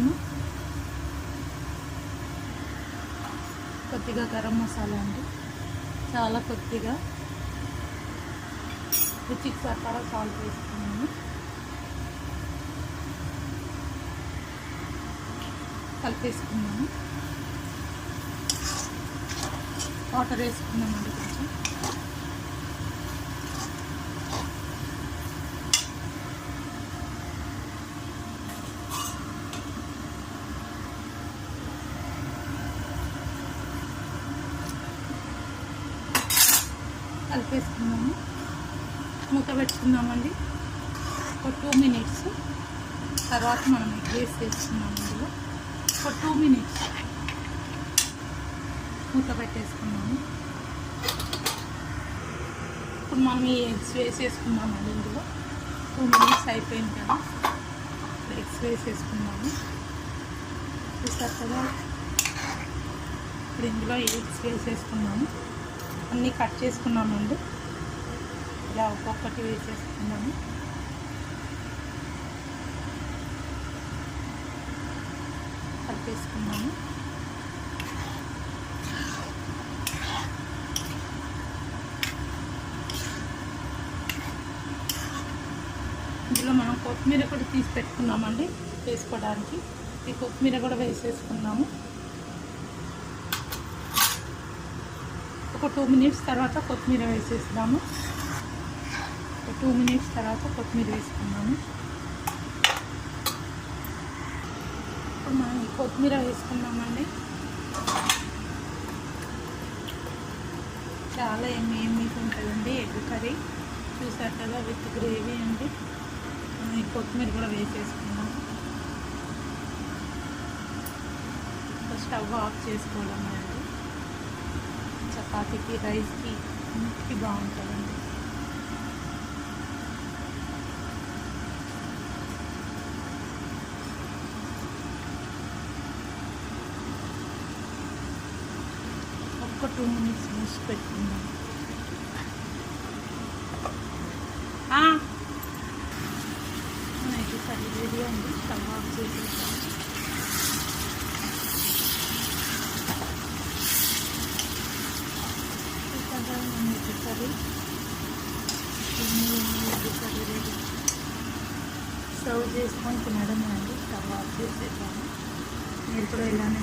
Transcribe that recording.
Spoon, కొద్దిగా గరం మసాలా అండి, చాలా కొద్దిగా, రుచికి సరిపడా సాల్ట్ వేసుకున్నాను. కలిపేసుకున్నాను. వాటర్ వేసుకున్నామండి కొంచెం. కలిపేసుకున్నాము. మూత పెట్టుకుందామండి ఒక 2 మినిట్స్. తర్వాత మనం ఎగ్ వేసుకున్నాము. అందులో ఒక 2 మినిట్స్ మూత పెట్టేసుకున్నాము. ఇప్పుడు మనం ఈ ఎగ్స్ వేసేసుకున్నామండి. ఇందులో 2 మినిట్స్ అయిపోయింది కదా, ఎగ్స్ వేసేసుకున్నాము. చూసారు కదా, ఇప్పుడు ఇందులో ఎగ్స్ వేసేసుకున్నాము. అన్నీ కట్ చేసుకున్నామండి. ఇలా ఒక్కొక్కటి వేసేసుకున్నాము. కలిపేసుకున్నాము. ఇందులో మనం కొత్తిమీర కూడా తీసి పెట్టుకున్నామండి వేసుకోవడానికి. ఈ కొత్తిమీర కూడా వేసేసుకున్నాము. ఒక 2 మినిట్స్ తర్వాత కొత్తిమీర వేసేస్తాము. ఒక 2 మినిట్స్ తర్వాత కొత్తిమీర వేసుకున్నాము. ఇప్పుడు మనం కొత్తిమీర వేసుకున్నామండి. చాలా ఎమ్మీగా ఉంటుందండి ఎగ్ కర్రీ. చూసారు కదా, విత్ గ్రేవీ అండి. ఈ కొత్తిమీర కూడా వేసేసుకున్నాము. స్టవ్ ఆఫ్ చేసుకోవడం అండి. చపాతీకి, రైస్కి అన్నిటికీ బాగుంటుందండి. ఒక్క 2 మినిట్స్ మూసి పెట్టుకుందాం. అయితే సరే రెడీ అండి. స్టవ్ ఆఫ్ చేసేసాం. రెడీ సర్వ్ చేసుకొని తినడమే అండి. స్టవ్ ఆఫ్ చేసేసాము. మీరు కూడా ఇలానే